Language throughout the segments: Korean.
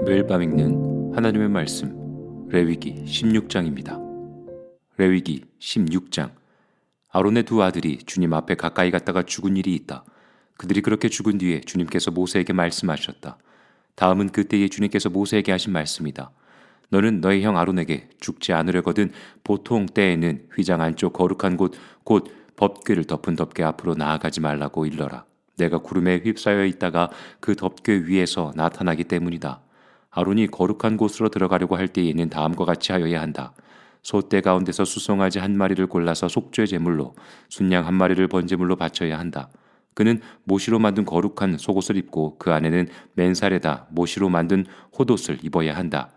매일 밤 읽는 하나님의 말씀, 레위기 16장입니다. 레위기 16장. 아론의 두 아들이 주님 앞에 가까이 갔다가 죽은 일이 있다. 그들이 그렇게 죽은 뒤에 주님께서 모세에게 말씀하셨다. 다음은 그때에 주님께서 모세에게 하신 말씀이다. 너는 너의 형 아론에게 죽지 않으려거든 보통 때에는 휘장 안쪽 거룩한 곳, 곧 법궤를 덮은 덮개 앞으로 나아가지 말라고 일러라. 내가 구름에 휩싸여 있다가 그 덮개 위에서 나타나기 때문이다. 아론이 거룩한 곳으로 들어가려고 할 때에는 다음과 같이 하여야 한다. 소떼 가운데서 수송아지 한 마리를 골라서 속죄 제물로, 순양 한 마리를 번제물로 바쳐야 한다. 그는 모시로 만든 거룩한 속옷을 입고 그 안에는 맨살에다 모시로 만든 홑옷을 입어야 한다.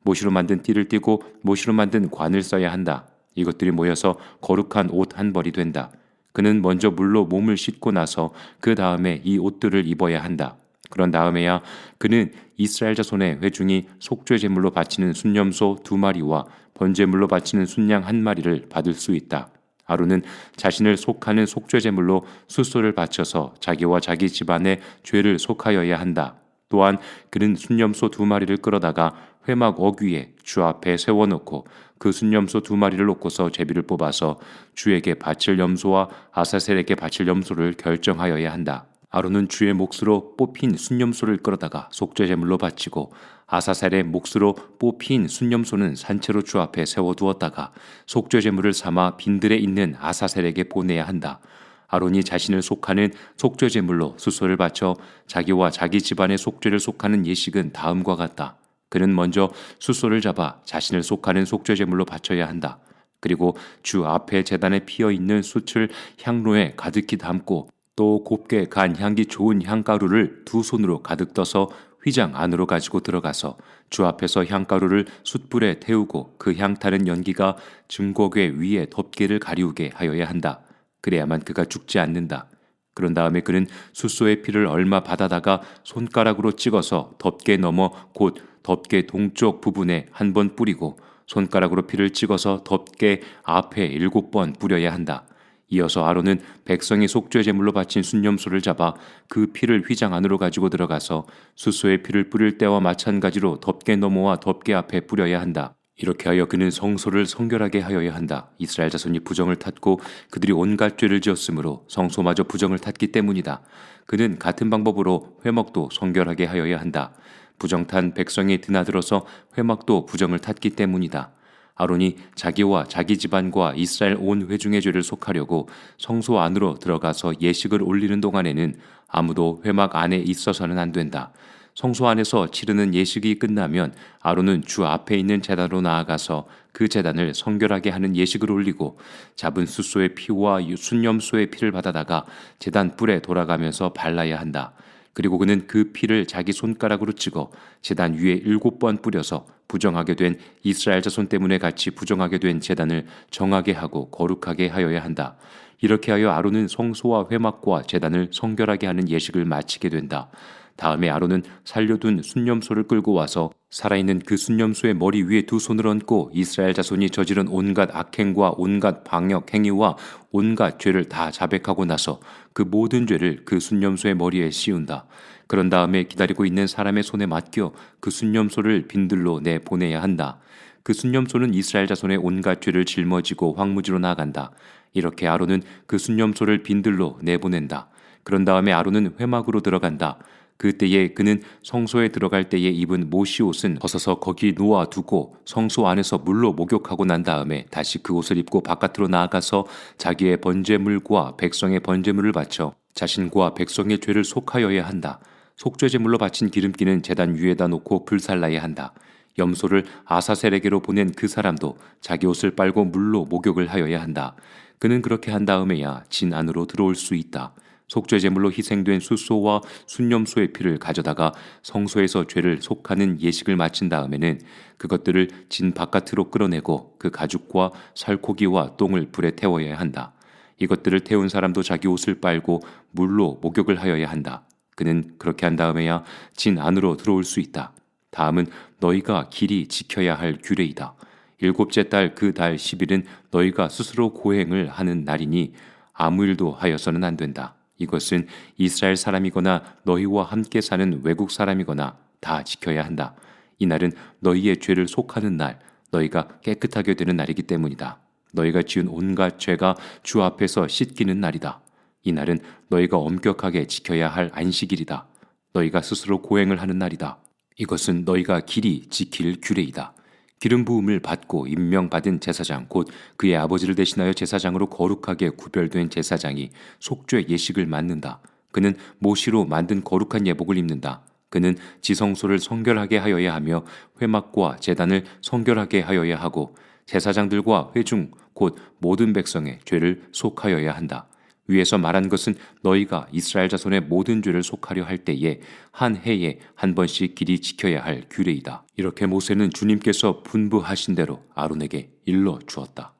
모시로 만든 띠를 띠고 모시로 만든 관을 써야 한다. 이것들이 모여서 거룩한 옷 한 벌이 된다. 그는 먼저 물로 몸을 씻고 나서 그 다음에 이 옷들을 입어야 한다. 그런 다음에야 그는 이스라엘 자손의 회중이 속죄 제물로 바치는 순염소 2마리와 번제물로 바치는 순양 1마리를 받을 수 있다. 아론은 자신을 속하는 속죄 제물로 숫소를 바쳐서 자기와 자기 집안의 죄를 속하여야 한다. 또한 그는 순염소 2마리를 끌어다가 회막 어귀에 주 앞에 세워놓고 그 순염소 2마리를 놓고서 제비를 뽑아서 주에게 바칠 염소와 아사셀에게 바칠 염소를 결정하여야 한다. 아론은 주의 몫으로 뽑힌 순염소를 끌어다가 속죄 제물로 바치고 아사셀의 몫으로 뽑힌 순염소는 산채로 주 앞에 세워두었다가 속죄 제물을 삼아 빈들에 있는 아사셀에게 보내야 한다. 아론이 자신을 속하는 속죄 제물로 숫소를 바쳐 자기와 자기 집안의 속죄를 속하는 예식은 다음과 같다. 그는 먼저 숫소를 잡아 자신을 속하는 속죄 제물로 바쳐야 한다. 그리고 주 앞에 제단에 피어 있는 숯을 향로에 가득히 담고 또 곱게 간 향기 좋은 향가루를 2손으로 가득 떠서 휘장 안으로 가지고 들어가서 주 앞에서 향가루를 숯불에 태우고 그 향타는 연기가 증거궤 위에 덮개를 가리우게 하여야 한다. 그래야만 그가 죽지 않는다. 그런 다음에 그는 숫소의 피를 얼마 받아다가 손가락으로 찍어서 덮개 너머 곧 덮개 동쪽 부분에 한 번 뿌리고 손가락으로 피를 찍어서 덮개 앞에 7번 뿌려야 한다. 이어서 아론은 백성이 속죄 제물로 바친 순염소를 잡아 그 피를 휘장 안으로 가지고 들어가서 숫소의 피를 뿌릴 때와 마찬가지로 덮개 너머와 덮개 앞에 뿌려야 한다. 이렇게 하여 그는 성소를 성결하게 하여야 한다. 이스라엘 자손이 부정을 탔고 그들이 온갖 죄를 지었으므로 성소마저 부정을 탔기 때문이다. 그는 같은 방법으로 회막도 성결하게 하여야 한다. 부정탄 백성이 드나들어서 회막도 부정을 탔기 때문이다. 아론이 자기와 자기 집안과 이스라엘 온 회중의 죄를 속하려고 성소 안으로 들어가서 예식을 올리는 동안에는 아무도 회막 안에 있어서는 안 된다. 성소 안에서 치르는 예식이 끝나면 아론은 주 앞에 있는 제단으로 나아가서 그 제단을 성결하게 하는 예식을 올리고 잡은 숫소의 피와 순염소의 피를 받아다가 제단 뿔에 돌아가면서 발라야 한다. 그리고 그는 그 피를 자기 손가락으로 찍어 제단 위에 7번 뿌려서 부정하게 된 이스라엘 자손 때문에 같이 부정하게 된 제단을 정하게 하고 거룩하게 하여야 한다. 이렇게 하여 아론은 성소와 회막과 제단을 성결하게 하는 예식을 마치게 된다. 다음에 아론은 살려둔 순염소를 끌고 와서 살아있는 그 순염소의 머리 위에 2손을 얹고 이스라엘 자손이 저지른 온갖 악행과 온갖 방역 행위와 온갖 죄를 다 자백하고 나서 그 모든 죄를 그 순염소의 머리에 씌운다. 그런 다음에 기다리고 있는 사람의 손에 맡겨 그 순염소를 빈들로 내보내야 한다. 그 순염소는 이스라엘 자손의 온갖 죄를 짊어지고 황무지로 나간다. 이렇게 아론은 그 순염소를 빈들로 내보낸다. 그런 다음에 아론은 회막으로 들어간다. 그때에 그는 성소에 들어갈 때에 입은 모시 옷은 벗어서 거기 놓아두고 성소 안에서 물로 목욕하고 난 다음에 다시 그 옷을 입고 바깥으로 나아가서 자기의 번제물과 백성의 번제물을 바쳐 자신과 백성의 죄를 속하여야 한다. 속죄 제물로 바친 기름기는 제단 위에다 놓고 불살라야 한다. 염소를 아사셀에게로 보낸 그 사람도 자기 옷을 빨고 물로 목욕을 하여야 한다. 그는 그렇게 한 다음에야 진 안으로 들어올 수 있다. 속죄 제물로 희생된 숫소와 순염소의 피를 가져다가 성소에서 죄를 속하는 예식을 마친 다음에는 그것들을 진 바깥으로 끌어내고 그 가죽과 살코기와 똥을 불에 태워야 한다. 이것들을 태운 사람도 자기 옷을 빨고 물로 목욕을 하여야 한다. 그는 그렇게 한 다음에야 진 안으로 들어올 수 있다. 다음은 너희가 길이 지켜야 할 규례이다. 7째 달 그 달 10일은 너희가 스스로 고행을 하는 날이니 아무 일도 하여서는 안 된다. 이것은 이스라엘 사람이거나 너희와 함께 사는 외국 사람이거나 다 지켜야 한다. 이날은 너희의 죄를 속하는 날, 너희가 깨끗하게 되는 날이기 때문이다. 너희가 지은 온갖 죄가 주 앞에서 씻기는 날이다. 이날은 너희가 엄격하게 지켜야 할 안식일이다. 너희가 스스로 고행을 하는 날이다. 이것은 너희가 길이 지킬 규례이다. 기름 부음을 받고 임명받은 제사장 곧 그의 아버지를 대신하여 제사장으로 거룩하게 구별된 제사장이 속죄 예식을 맡는다. 그는 모시로 만든 거룩한 예복을 입는다. 그는 지성소를 성결하게 하여야 하며 회막과 제단을 성결하게 하여야 하고 제사장들과 회중 곧 모든 백성의 죄를 속하여야 한다. 위에서 말한 것은 너희가 이스라엘 자손의 모든 죄를 속하려 할 때에 한 해에 한 번씩 길이 지켜야 할 규례이다. 이렇게 모세는 주님께서 분부하신 대로 아론에게 일러 주었다.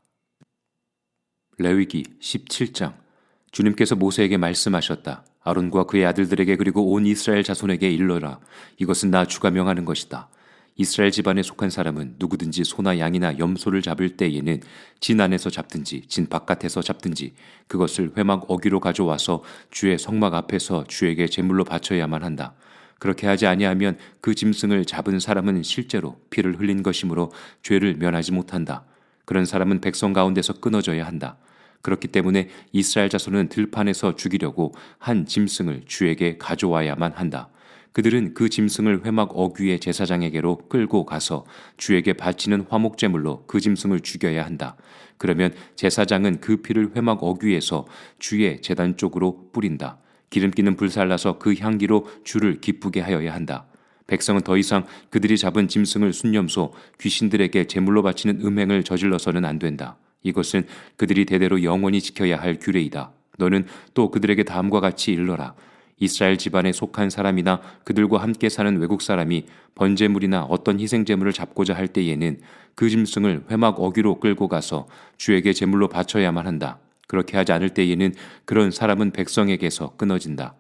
레위기 17장. 주님께서 모세에게 말씀하셨다. 아론과 그의 아들들에게 그리고 온 이스라엘 자손에게 일러라. 이것은 나 주가 명하는 것이다. 이스라엘 집안에 속한 사람은 누구든지 소나 양이나 염소를 잡을 때에는 진 안에서 잡든지 진 바깥에서 잡든지 그것을 회막 어귀로 가져와서 주의 성막 앞에서 주에게 제물로 바쳐야만 한다. 그렇게 하지 아니하면 그 짐승을 잡은 사람은 실제로 피를 흘린 것이므로 죄를 면하지 못한다. 그런 사람은 백성 가운데서 끊어져야 한다. 그렇기 때문에 이스라엘 자손은 들판에서 죽이려고 한 짐승을 주에게 가져와야만 한다. 그들은 그 짐승을 회막 어귀의 제사장에게로 끌고 가서 주에게 바치는 화목제물로 그 짐승을 죽여야 한다. 그러면 제사장은 그 피를 회막 어귀에서 주의 제단 쪽으로 뿌린다. 기름기는 불살라서 그 향기로 주를 기쁘게 하여야 한다. 백성은 더 이상 그들이 잡은 짐승을 순념소 귀신들에게 제물로 바치는 음행을 저질러서는 안 된다. 이것은 그들이 대대로 영원히 지켜야 할 규례이다. 너는 또 그들에게 다음과 같이 일러라. 이스라엘 집안에 속한 사람이나 그들과 함께 사는 외국 사람이 번제물이나 어떤 희생제물을 잡고자 할 때에는 그 짐승을 회막 어귀로 끌고 가서 주에게 제물로 바쳐야만 한다. 그렇게 하지 않을 때에는 그런 사람은 백성에게서 끊어진다.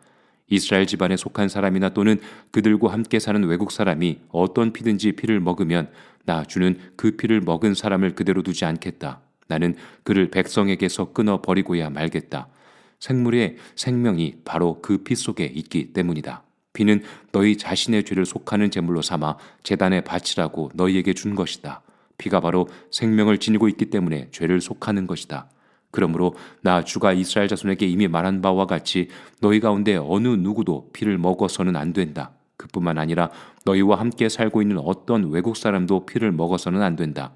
이스라엘 집안에 속한 사람이나 또는 그들과 함께 사는 외국 사람이 어떤 피든지 피를 먹으면 나 주는 그 피를 먹은 사람을 그대로 두지 않겠다. 나는 그를 백성에게서 끊어 버리고야 말겠다. 생물의 생명이 바로 그 피 속에 있기 때문이다. 피는 너희 자신의 죄를 속하는 제물로 삼아 제단에 바치라고 너희에게 준 것이다. 피가 바로 생명을 지니고 있기 때문에 죄를 속하는 것이다. 그러므로 나 주가 이스라엘 자손에게 이미 말한 바와 같이 너희 가운데 어느 누구도 피를 먹어서는 안 된다. 그뿐만 아니라 너희와 함께 살고 있는 어떤 외국 사람도 피를 먹어서는 안 된다.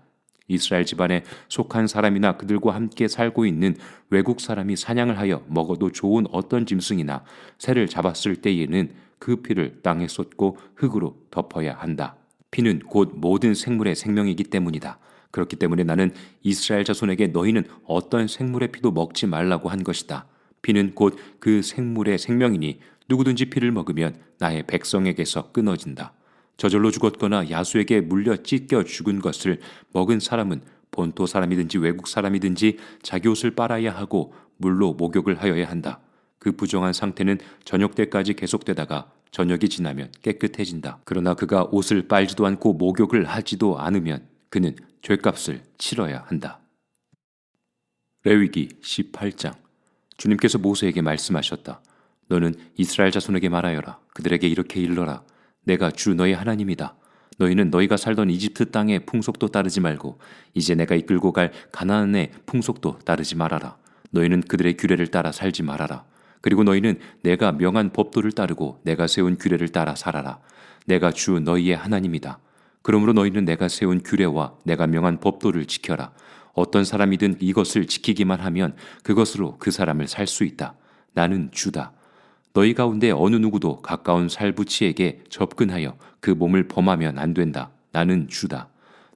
이스라엘 집안에 속한 사람이나 그들과 함께 살고 있는 외국 사람이 사냥을 하여 먹어도 좋은 어떤 짐승이나 새를 잡았을 때에는 그 피를 땅에 쏟고 흙으로 덮어야 한다. 피는 곧 모든 생물의 생명이기 때문이다. 그렇기 때문에 나는 이스라엘 자손에게 너희는 어떤 생물의 피도 먹지 말라고 한 것이다. 피는 곧 그 생물의 생명이니 누구든지 피를 먹으면 나의 백성에게서 끊어진다. 저절로 죽었거나 야수에게 물려 찢겨 죽은 것을 먹은 사람은 본토 사람이든지 외국 사람이든지 자기 옷을 빨아야 하고 물로 목욕을 하여야 한다. 그 부정한 상태는 저녁 때까지 계속되다가 저녁이 지나면 깨끗해진다. 그러나 그가 옷을 빨지도 않고 목욕을 하지도 않으면 그는 죄값을 치러야 한다. 레위기 18장. 주님께서 모세에게 말씀하셨다. 너는 이스라엘 자손에게 말하여라. 그들에게 이렇게 일러라. 내가 주 너희 하나님이다. 너희는 너희가 살던 이집트 땅의 풍속도 따르지 말고 이제 내가 이끌고 갈 가나안의 풍속도 따르지 말아라. 너희는 그들의 규례를 따라 살지 말아라. 그리고 너희는 내가 명한 법도를 따르고 내가 세운 규례를 따라 살아라. 내가 주 너희의 하나님이다. 그러므로 너희는 내가 세운 규례와 내가 명한 법도를 지켜라. 어떤 사람이든 이것을 지키기만 하면 그것으로 그 사람을 살 수 있다. 나는 주다. 너희 가운데 어느 누구도 가까운 살부치에게 접근하여 그 몸을 범하면 안 된다. 나는 주다.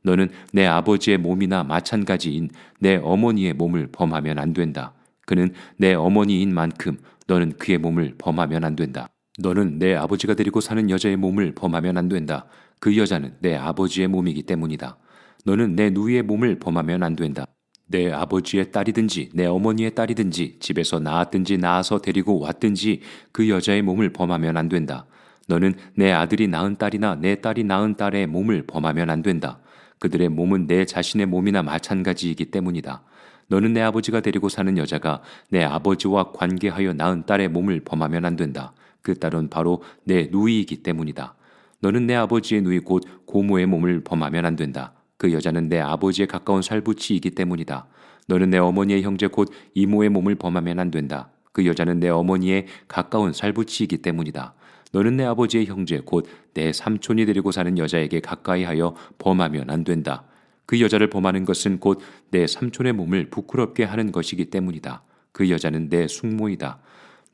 너는 내 아버지의 몸이나 마찬가지인 내 어머니의 몸을 범하면 안 된다. 그는 내 어머니인 만큼 너는 그의 몸을 범하면 안 된다. 너는 내 아버지가 데리고 사는 여자의 몸을 범하면 안 된다. 그 여자는 내 아버지의 몸이기 때문이다. 너는 내 누이의 몸을 범하면 안 된다. 내 아버지의 딸이든지 내 어머니의 딸이든지 집에서 낳았든지 낳아서 데리고 왔든지 그 여자의 몸을 범하면 안 된다. 너는 내 아들이 낳은 딸이나 내 딸이 낳은 딸의 몸을 범하면 안 된다. 그들의 몸은 내 자신의 몸이나 마찬가지이기 때문이다. 너는 내 아버지가 데리고 사는 여자가 내 아버지와 관계하여 낳은 딸의 몸을 범하면 안 된다. 그 딸은 바로 내 누이이기 때문이다. 너는 내 아버지의 누이 곧 고모의 몸을 범하면 안 된다. 그 여자는 내 아버지의 가까운 살부치이기 때문이다. 너는 내 어머니의 형제 곧 이모의 몸을 범하면 안 된다. 그 여자는 내 어머니의 가까운 살부치이기 때문이다. 너는 내 아버지의 형제 곧 내 삼촌이 데리고 사는 여자에게 가까이하여 범하면 안 된다. 그 여자를 범하는 것은 곧 내 삼촌의 몸을 부끄럽게 하는 것이기 때문이다. 그 여자는 내 숙모이다.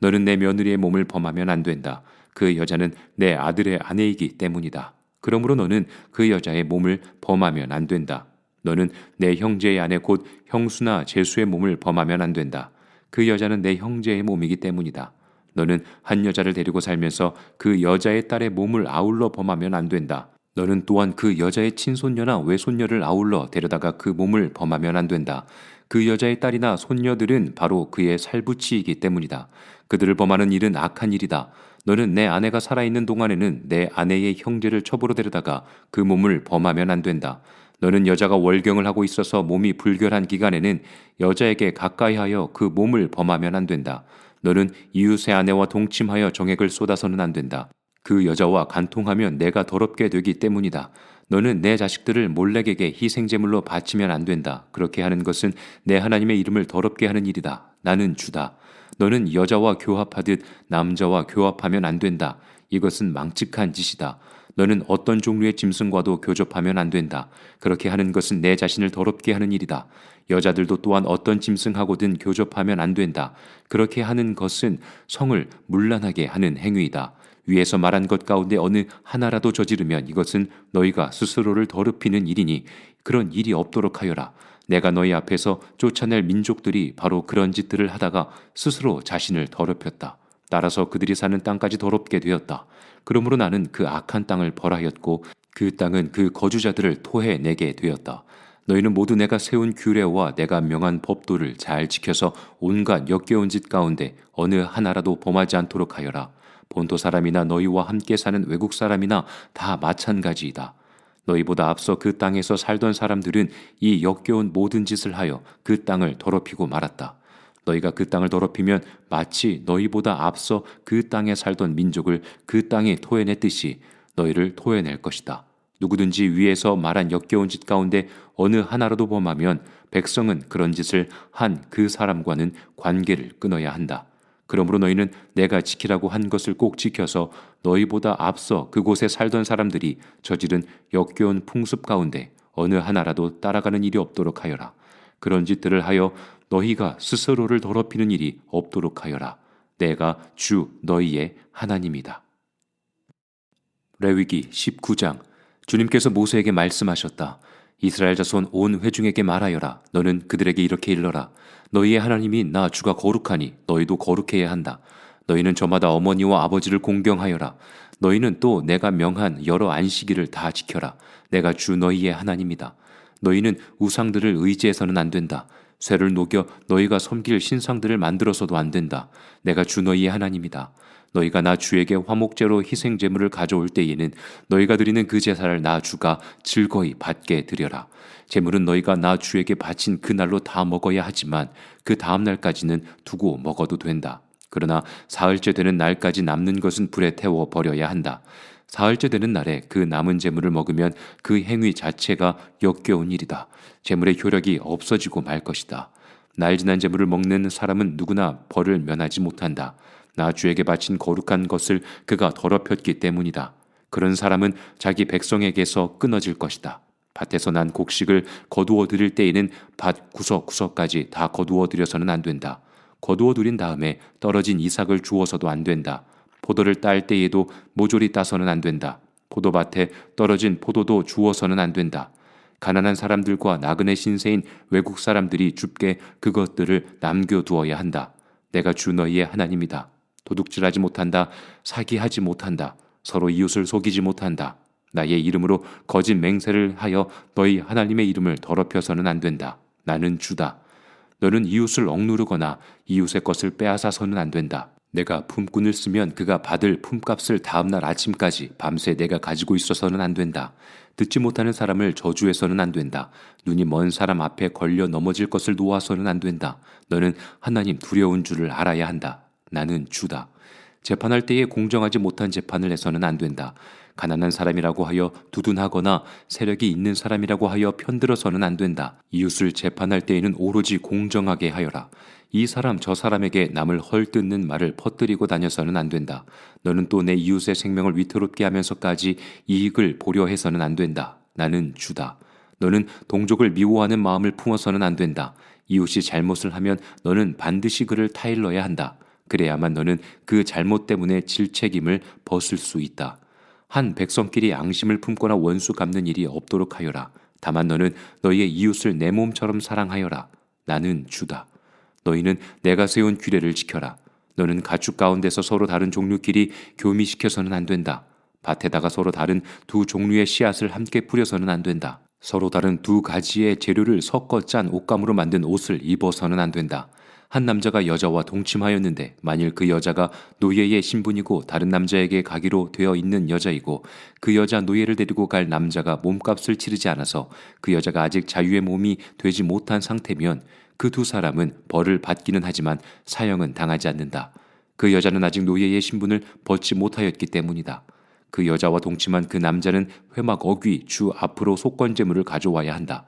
너는 내 며느리의 몸을 범하면 안 된다. 그 여자는 내 아들의 아내이기 때문이다. 그러므로 너는 그 여자의 몸을 범하면 안 된다. 너는 내 형제의 아내 곧 형수나 제수의 몸을 범하면 안 된다. 그 여자는 내 형제의 몸이기 때문이다. 너는 한 여자를 데리고 살면서 그 여자의 딸의 몸을 아울러 범하면 안 된다. 너는 또한 그 여자의 친손녀나 외손녀를 아울러 데려다가 그 몸을 범하면 안 된다. 그 여자의 딸이나 손녀들은 바로 그의 살부치이기 때문이다. 그들을 범하는 일은 악한 일이다. 너는 내 아내가 살아있는 동안에는 내 아내의 형제를 첩으로 데려다가 그 몸을 범하면 안 된다. 너는 여자가 월경을 하고 있어서 몸이 불결한 기간에는 여자에게 가까이하여 그 몸을 범하면 안 된다. 너는 이웃의 아내와 동침하여 정액을 쏟아서는 안 된다. 그 여자와 간통하면 내가 더럽게 되기 때문이다. 너는 내 자식들을 몰렉에게 희생제물로 바치면 안 된다. 그렇게 하는 것은 내 하나님의 이름을 더럽게 하는 일이다. 나는 주다. 너는 여자와 교합하듯 남자와 교합하면 안 된다. 이것은 망측한 짓이다. 너는 어떤 종류의 짐승과도 교접하면 안 된다. 그렇게 하는 것은 내 자신을 더럽게 하는 일이다. 여자들도 또한 어떤 짐승하고든 교접하면 안 된다. 그렇게 하는 것은 성을 문란하게 하는 행위이다. 위에서 말한 것 가운데 어느 하나라도 저지르면 이것은 너희가 스스로를 더럽히는 일이니 그런 일이 없도록 하여라. 내가 너희 앞에서 쫓아낼 민족들이 바로 그런 짓들을 하다가 스스로 자신을 더럽혔다. 따라서 그들이 사는 땅까지 더럽게 되었다. 그러므로 나는 그 악한 땅을 벌하였고 그 땅은 그 거주자들을 토해내게 되었다. 너희는 모두 내가 세운 규례와 내가 명한 법도를 잘 지켜서 온갖 역겨운 짓 가운데 어느 하나라도 범하지 않도록 하여라. 본토 사람이나 너희와 함께 사는 외국 사람이나 다 마찬가지이다. 너희보다 앞서 그 땅에서 살던 사람들은 이 역겨운 모든 짓을 하여 그 땅을 더럽히고 말았다. 너희가 그 땅을 더럽히면 마치 너희보다 앞서 그 땅에 살던 민족을 그 땅에 토해냈듯이 너희를 토해낼 것이다. 누구든지 위에서 말한 역겨운 짓 가운데 어느 하나라도 범하면 백성은 그런 짓을 한 그 사람과는 관계를 끊어야 한다. 그러므로 너희는 내가 지키라고 한 것을 꼭 지켜서 너희보다 앞서 그곳에 살던 사람들이 저지른 역겨운 풍습 가운데 어느 하나라도 따라가는 일이 없도록 하여라. 그런 짓들을 하여 너희가 스스로를 더럽히는 일이 없도록 하여라. 내가 주 너희의 하나님이다. 레위기 19장. 주님께서 모세에게 말씀하셨다. 이스라엘 자손 온 회중에게 말하여라. 너는 그들에게 이렇게 일러라. 너희의 하나님이 나 주가 거룩하니 너희도 거룩해야 한다. 너희는 저마다 어머니와 아버지를 공경하여라. 너희는 또 내가 명한 여러 안식일을 다 지켜라. 내가 주 너희의 하나님이다. 너희는 우상들을 의지해서는 안 된다. 쇠를 녹여 너희가 섬길 신상들을 만들어서도 안 된다. 내가 주 너희의 하나님이다. 너희가 나 주에게 화목제로 희생제물을 가져올 때에는 너희가 드리는 그 제사를 나 주가 즐거이 받게 드려라. 제물은 너희가 나 주에게 바친 그날로 다 먹어야 하지만 그 다음 날까지는 두고 먹어도 된다. 그러나 사흘째 되는 날까지 남는 것은 불에 태워 버려야 한다. 사흘째 되는 날에 그 남은 제물을 먹으면 그 행위 자체가 역겨운 일이다. 제물의 효력이 없어지고 말 것이다. 날 지난 제물을 먹는 사람은 누구나 벌을 면하지 못한다. 나 주에게 바친 거룩한 것을 그가 더럽혔기 때문이다. 그런 사람은 자기 백성에게서 끊어질 것이다. 밭에서 난 곡식을 거두어 드릴 때에는 밭 구석구석까지 다 거두어 드려서는 안 된다. 거두어 들인 다음에 떨어진 이삭을 주어서도 안 된다. 포도를 딸 때에도 모조리 따서는 안 된다. 포도밭에 떨어진 포도도 주어서는 안 된다. 가난한 사람들과 나그네 신세인 외국 사람들이 줍게 그것들을 남겨두어야 한다. 내가 주 너희의 하나님이다. 도둑질하지 못한다. 사기하지 못한다. 서로 이웃을 속이지 못한다. 나의 이름으로 거짓 맹세를 하여 너희 하나님의 이름을 더럽혀서는 안 된다. 나는 주다. 너는 이웃을 억누르거나 이웃의 것을 빼앗아서는 안 된다. 내가 품꾼을 쓰면 그가 받을 품값을 다음날 아침까지 밤새 내가 가지고 있어서는 안 된다. 듣지 못하는 사람을 저주해서는 안 된다. 눈이 먼 사람 앞에 걸려 넘어질 것을 놓아서는 안 된다. 너는 하나님 두려운 줄을 알아야 한다. 나는 주다. 재판할 때에 공정하지 못한 재판을 해서는 안 된다. 가난한 사람이라고 하여 두둔하거나 세력이 있는 사람이라고 하여 편들어서는 안 된다. 이웃을 재판할 때에는 오로지 공정하게 하여라. 이 사람 저 사람에게 남을 헐뜯는 말을 퍼뜨리고 다녀서는 안 된다. 너는 또 내 이웃의 생명을 위태롭게 하면서까지 이익을 보려 해서는 안 된다. 나는 주다. 너는 동족을 미워하는 마음을 품어서는 안 된다. 이웃이 잘못을 하면 너는 반드시 그를 타일러야 한다. 그래야만 너는 그 잘못 때문에 질 책임을 벗을 수 있다. 한 백성끼리 앙심을 품거나 원수 갚는 일이 없도록 하여라. 다만 너는 너희의 이웃을 내 몸처럼 사랑하여라. 나는 주다. 너희는 내가 세운 규례를 지켜라. 너는 가축 가운데서 서로 다른 종류끼리 교미시켜서는 안 된다. 밭에다가 서로 다른 두 종류의 씨앗을 함께 뿌려서는 안 된다. 서로 다른 두 가지의 재료를 섞어 짠 옷감으로 만든 옷을 입어서는 안 된다. 한 남자가 여자와 동침하였는데 만일 그 여자가 노예의 신분이고 다른 남자에게 가기로 되어 있는 여자이고 그 여자 노예를 데리고 갈 남자가 몸값을 치르지 않아서 그 여자가 아직 자유의 몸이 되지 못한 상태면 그 두 사람은 벌을 받기는 하지만 사형은 당하지 않는다. 그 여자는 아직 노예의 신분을 벗지 못하였기 때문이다. 그 여자와 동침한 그 남자는 회막 어귀 주 앞으로 속건제물을 가져와야 한다.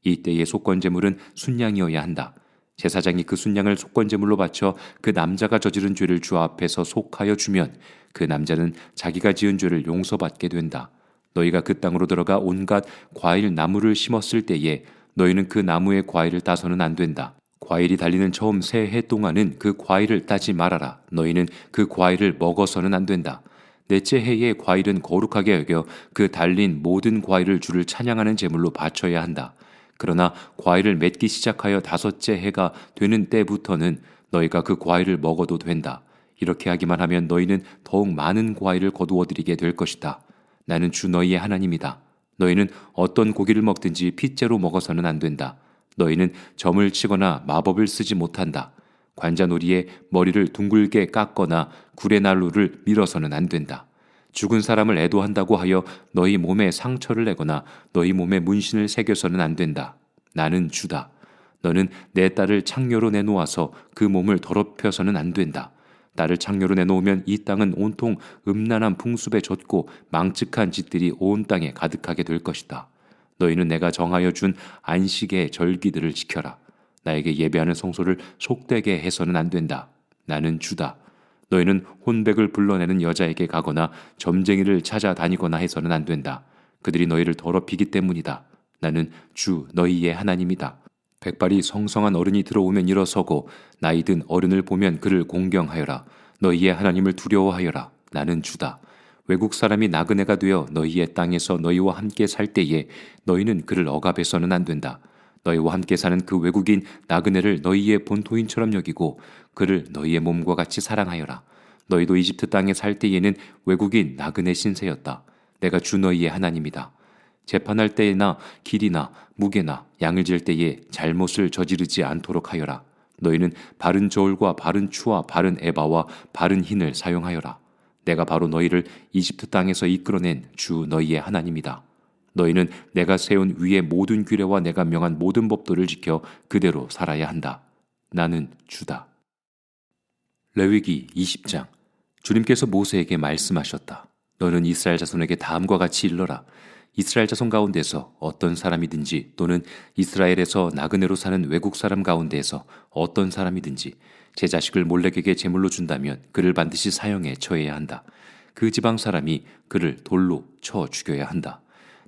이때의 속건제물은 순양이어야 한다. 제사장이 그 순양을 속건제물로 바쳐 그 남자가 저지른 죄를 주 앞에서 속하여 주면 그 남자는 자기가 지은 죄를 용서받게 된다. 너희가 그 땅으로 들어가 온갖 과일 나무를 심었을 때에 너희는 그 나무의 과일을 따서는 안 된다. 과일이 달리는 처음 새 해 동안은 그 과일을 따지 말아라. 너희는 그 과일을 먹어서는 안 된다. 넷째 해의 과일은 거룩하게 여겨 그 달린 모든 과일을 주를 찬양하는 제물로 바쳐야 한다. 그러나 과일을 맺기 시작하여 다섯째 해가 되는 때부터는 너희가 그 과일을 먹어도 된다. 이렇게 하기만 하면 너희는 더욱 많은 과일을 거두어 들이게 될 것이다. 나는 주 너희의 하나님이다. 너희는 어떤 고기를 먹든지 핏째로 먹어서는 안 된다. 너희는 점을 치거나 마법을 쓰지 못한다. 관자놀이에 머리를 둥글게 깎거나 구레난로를 밀어서는 안 된다. 죽은 사람을 애도한다고 하여 너희 몸에 상처를 내거나 너희 몸에 문신을 새겨서는 안 된다. 나는 주다. 너는 내 딸을 창녀로 내놓아서 그 몸을 더럽혀서는 안 된다. 딸을 창녀로 내놓으면 이 땅은 온통 음란한 풍습에 젖고 망측한 짓들이 온 땅에 가득하게 될 것이다. 너희는 내가 정하여 준 안식의 절기들을 지켜라. 나에게 예배하는 성소를 속되게 해서는 안 된다. 나는 주다. 너희는 혼백을 불러내는 여자에게 가거나 점쟁이를 찾아다니거나 해서는 안 된다. 그들이 너희를 더럽히기 때문이다. 나는 주 너희의 하나님이다. 백발이 성성한 어른이 들어오면 일어서고 나이 든 어른을 보면 그를 공경하여라. 너희의 하나님을 두려워하여라. 나는 주다. 외국 사람이 나그네가 되어 너희의 땅에서 너희와 함께 살 때에 너희는 그를 억압해서는 안 된다. 너희와 함께 사는 그 외국인 나그네를 너희의 본토인처럼 여기고 그를 너희의 몸과 같이 사랑하여라. 너희도 이집트 땅에 살 때에는 외국인 나그네 신세였다. 내가 주 너희의 하나님이다. 재판할 때나 길이나 무게나 양을 잴 때에 잘못을 저지르지 않도록 하여라. 너희는 바른 저울과 바른 추와 바른 에바와 바른 흰을 사용하여라. 내가 바로 너희를 이집트 땅에서 이끌어낸 주 너희의 하나님이다. 너희는 내가 세운 위의 모든 규례와 내가 명한 모든 법도를 지켜 그대로 살아야 한다. 나는 주다. 레위기 20장. 주님께서 모세에게 말씀하셨다. 너는 이스라엘 자손에게 다음과 같이 일러라. 이스라엘 자손 가운데서 어떤 사람이든지 또는 이스라엘에서 나그네로 사는 외국 사람 가운데에서 어떤 사람이든지 제 자식을 몰렉에게 제물로 준다면 그를 반드시 사형에 처해야 한다. 그 지방 사람이 그를 돌로 쳐 죽여야 한다.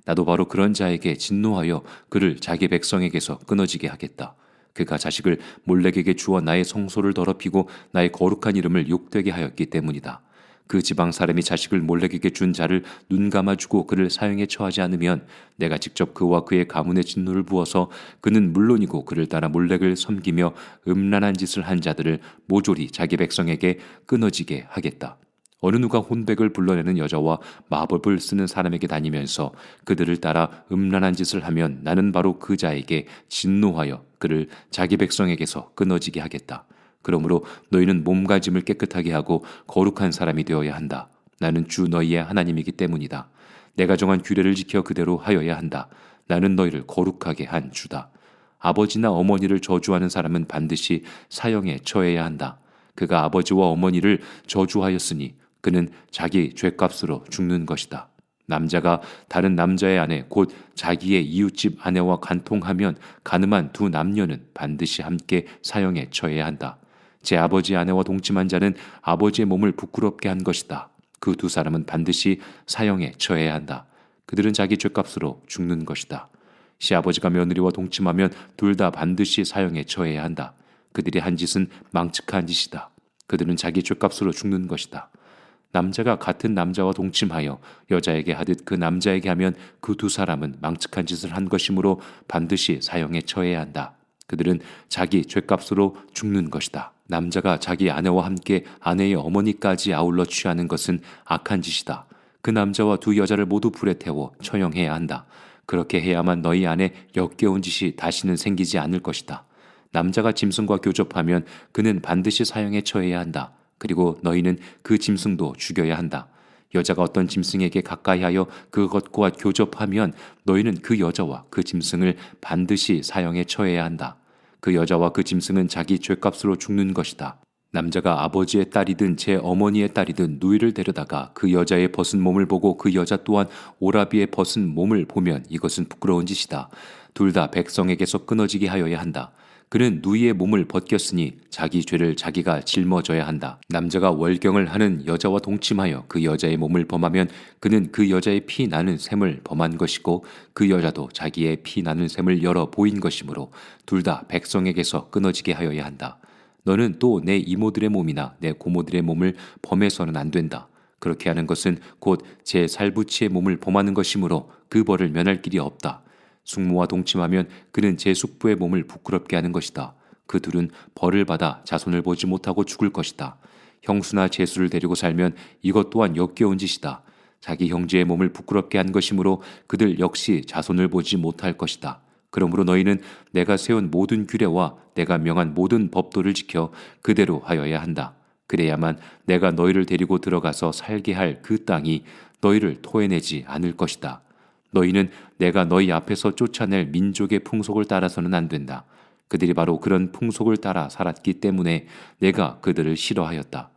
나도 바로 그런 자에게 진노하여 그를 자기 백성에게서 끊어지게 하겠다. 그가 자식을 몰렉에게 주어 나의 성소를 더럽히고 나의 거룩한 이름을 욕되게 하였기 때문이다. 그 지방 사람이 자식을 몰렉에게 준 자를 눈 감아주고 그를 사형에 처하지 않으면 내가 직접 그와 그의 가문에 진노를 부어서 그는 물론이고 그를 따라 몰렉을 섬기며 음란한 짓을 한 자들을 모조리 자기 백성에게 끊어지게 하겠다. 어느 누가 혼백을 불러내는 여자와 마법을 쓰는 사람에게 다니면서 그들을 따라 음란한 짓을 하면 나는 바로 그 자에게 진노하여 그를 자기 백성에게서 끊어지게 하겠다. 그러므로 너희는 몸가짐을 깨끗하게 하고 거룩한 사람이 되어야 한다. 나는 주 너희의 하나님이기 때문이다. 내가 정한 규례를 지켜 그대로 하여야 한다. 나는 너희를 거룩하게 한 주다. 아버지나 어머니를 저주하는 사람은 반드시 사형에 처해야 한다. 그가 아버지와 어머니를 저주하였으니 그는 자기 죄값으로 죽는 것이다. 남자가 다른 남자의 아내 곧 자기의 이웃집 아내와 간통하면 간음한 두 남녀는 반드시 함께 사형에 처해야 한다. 제 아버지 아내와 동침한 자는 아버지의 몸을 부끄럽게 한 것이다. 그 두 사람은 반드시 사형에 처해야 한다. 그들은 자기 죄값으로 죽는 것이다. 시아버지가 며느리와 동침하면 둘 다 반드시 사형에 처해야 한다. 그들이 한 짓은 망측한 짓이다. 그들은 자기 죄값으로 죽는 것이다. 남자가 같은 남자와 동침하여 여자에게 하듯 그 남자에게 하면 그 두 사람은 망측한 짓을 한 것이므로 반드시 사형에 처해야 한다. 그들은 자기 죄값으로 죽는 것이다. 남자가 자기 아내와 함께 아내의 어머니까지 아울러 취하는 것은 악한 짓이다. 그 남자와 두 여자를 모두 불에 태워 처형해야 한다. 그렇게 해야만 너희 안에 역겨운 짓이 다시는 생기지 않을 것이다. 남자가 짐승과 교접하면 그는 반드시 사형에 처해야 한다. 그리고 너희는 그 짐승도 죽여야 한다. 여자가 어떤 짐승에게 가까이하여 그것과 교접하면 너희는 그 여자와 그 짐승을 반드시 사형에 처해야 한다. 그 여자와 그 짐승은 자기 죄값으로 죽는 것이다. 남자가 아버지의 딸이든 제 어머니의 딸이든 누이를 데려다가 그 여자의 벗은 몸을 보고 그 여자 또한 오라비의 벗은 몸을 보면 이것은 부끄러운 짓이다. 둘 다 백성에게서 끊어지게 하여야 한다. 그는 누이의 몸을 벗겼으니 자기 죄를 자기가 짊어져야 한다. 남자가 월경을 하는 여자와 동침하여 그 여자의 몸을 범하면 그는 그 여자의 피 나는 샘을 범한 것이고 그 여자도 자기의 피 나는 샘을 열어 보인 것이므로 둘 다 백성에게서 끊어지게 하여야 한다. 너는 또 내 이모들의 몸이나 내 고모들의 몸을 범해서는 안 된다. 그렇게 하는 것은 곧 제 살부치의 몸을 범하는 것이므로 그 벌을 면할 길이 없다. 숙모와 동침하면 그는 제 숙부의 몸을 부끄럽게 하는 것이다. 그 둘은 벌을 받아 자손을 보지 못하고 죽을 것이다. 형수나 제수를 데리고 살면 이것 또한 역겨운 짓이다. 자기 형제의 몸을 부끄럽게 한 것이므로 그들 역시 자손을 보지 못할 것이다. 그러므로 너희는 내가 세운 모든 규례와 내가 명한 모든 법도를 지켜 그대로 하여야 한다. 그래야만 내가 너희를 데리고 들어가서 살게 할 그 땅이 너희를 토해내지 않을 것이다. 너희는 내가 너희 앞에서 쫓아낼 민족의 풍속을 따라서는 안 된다. 그들이 바로 그런 풍속을 따라 살았기 때문에 내가 그들을 싫어하였다.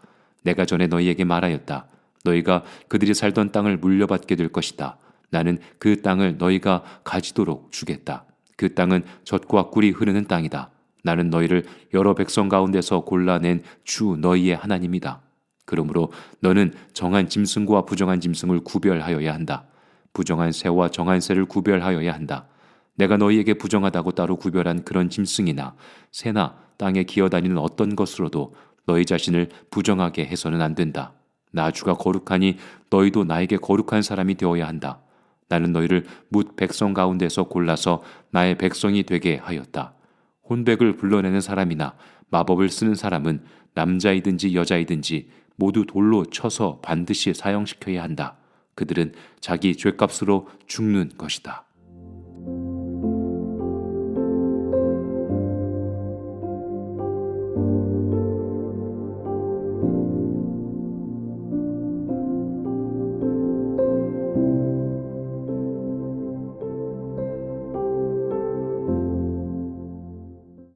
내가 전에 너희에게 말하였다. 너희가 그들이 살던 땅을 물려받게 될 것이다. 나는 그 땅을 너희가 가지도록 주겠다. 그 땅은 젖과 꿀이 흐르는 땅이다. 나는 너희를 여러 백성 가운데서 골라낸 주 너희의 하나님이다. 그러므로 너는 정한 짐승과 부정한 짐승을 구별하여야 한다. 부정한 새와 정한 새를 구별하여야 한다. 내가 너희에게 부정하다고 따로 구별한 그런 짐승이나 새나 땅에 기어다니는 어떤 것으로도 너희 자신을 부정하게 해서는 안 된다. 나 주가 거룩하니 너희도 나에게 거룩한 사람이 되어야 한다. 나는 너희를 뭇 백성 가운데서 골라서 나의 백성이 되게 하였다. 혼백을 불러내는 사람이나 마법을 쓰는 사람은 남자이든지 여자이든지 모두 돌로 쳐서 반드시 사형시켜야 한다. 그들은 자기 죄값으로 죽는 것이다.